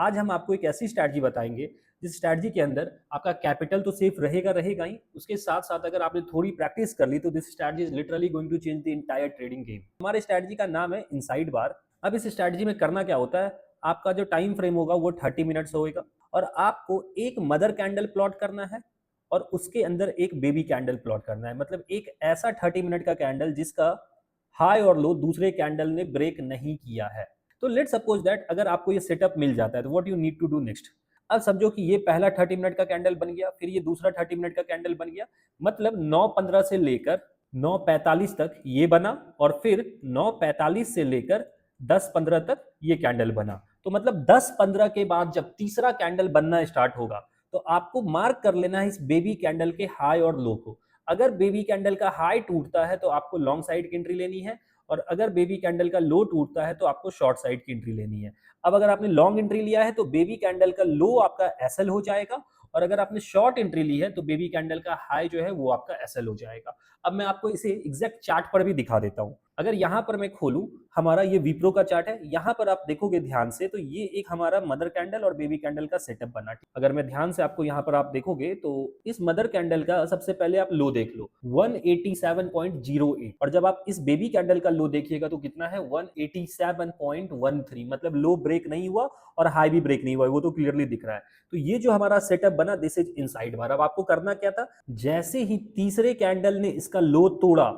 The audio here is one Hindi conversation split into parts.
आज हम आपको एक ऐसी स्ट्रैटेजी बताएंगे जिस स्ट्रैटेजी के अंदर आपका कैपिटल तो सेफ रहेगा रहेगा ही, उसके साथ साथ अगर आपने थोड़ी प्रैक्टिस कर ली तो this strategy is literally going to change the entire trading game. हमारे स्ट्रैटेजी का नाम है इनसाइड बार। अब इस स्ट्रैटेजी में करना क्या होता है, आपका जो टाइम फ्रेम होगा वो 30 मिनट्स होगा और आपको एक मदर कैंडल प्लॉट करना है और उसके अंदर एक बेबी कैंडल प्लॉट करना है। मतलब एक ऐसा 30 मिनट का कैंडल जिसका हाई और लो दूसरे कैंडल ने ब्रेक नहीं किया है। तो लेट सपोज दैट अगर आपको ये सेटअप मिल जाता है तो what you need to do next. अब समझो कि ये पहला 30 मिनट का कैंडल बन गया, फिर ये दूसरा 30 मिनट का कैंडल बन गया। मतलब 9:15 से लेकर 9:45 तक ये बना और फिर 9:45 से लेकर 10:15 तक ये कैंडल बना। तो मतलब 10:15 के बाद जब तीसरा कैंडल बनना स्टार्ट होगा तो आपको मार्क कर लेना है इस बेबी कैंडल के हाई और लो को। अगर बेबी कैंडल का हाई टूटता है तो आपको लॉन्ग साइड की एंट्री लेनी है और अगर बेबी कैंडल का लो टूटता है तो आपको शॉर्ट साइड की एंट्री लेनी है। अब अगर आपने लॉन्ग एंट्री लिया है तो बेबी कैंडल का लो आपका एसएल हो जाएगा और अगर आपने शॉर्ट एंट्री ली है तो बेबी कैंडल का हाई जो है वो आपका एसएल हो जाएगा। अब मैं आपको इसे एग्जैक्ट चार्ट पर भी दिखा देता हूं। अगर यहां पर मैं खोलूं, हमारा ये विप्रो का चार्ट है, यहां पर आप देखोगे ध्यान से तो ये एक हमारा मदर कैंडल और बेबी कैंडल का सेटअप बना। अगर मैं ध्यान से आपको यहां पर आप देखोगे तो इस मदर कैंडल का सबसे पहले आप लो देख लो 187.08 और जब आप इस बेबी कैंडल का लो देखिएगा तो कितना है 187.13। मतलब लो ब्रेक नहीं हुआ और हाई भी ब्रेक नहीं हुआ, वो तो क्लियरली दिख रहा है। तो ये जो हमारा सेटअप बना दिस इज इनसाइड बार। अब आपको करना क्या था, जैसे ही तीसरे कैंडल ने इसका लो तोड़ा,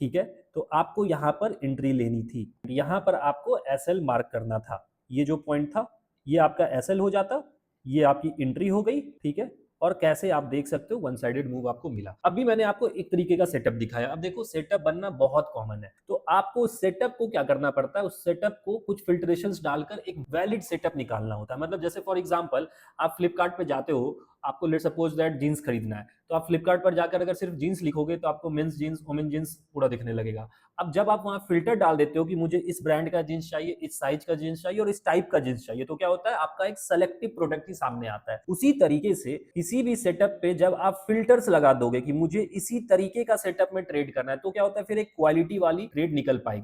ठीक है, तो आपको यहां पर एंट्री लेनी थी। यहां पर आपको एसएल मार्क करना था। ये जो पॉइंट था ये आपका एसएल हो जाता, ये आपकी एंट्री हो गई, ठीक है। और कैसे आप देख सकते हो वन साइडेड मूव आपको मिला। अभी मैंने आपको एक तरीके का सेटअप दिखाया। अब देखो सेटअप बनना बहुत कॉमन है, तो आपको सेटअप को क्या करना पड़ता है, उस सेटअप को कुछ फिल्ट्रेशंस डालकर एक वैलिड सेटअप निकालना होता है। मतलब जैसे फॉर एग्जांपल आप फ्लिपकार्ट पे जाते हो, आपको लेट सपोज दैट जीन्स खरीदना है, तो आप फ्लिपकार्ट पर जाकर अगर सिर्फ जीन्स लिखोगे तो आपको मेंस जीन्स वुमेन जीन्स पूरा दिखने लगेगा। अब जब आप वहां फिल्टर डाल देते हो कि मुझे इस ब्रांड का जीन्स चाहिए, इस साइज का जीन्स चाहिए और इस टाइप का जीन्स चाहिए, तो क्या होता है आपका एक सेलेक्टिव प्रोडक्ट ही सामने आता है। उसी तरीके से किसी भी सेटअप पे जब आप फिल्टर्स लगा दोगे कि मुझे इसी तरीके का सेटअप में ट्रेड करना है, तो क्या होता है फिर एक क्वालिटी वाली ट्रेड निकल पाएगी।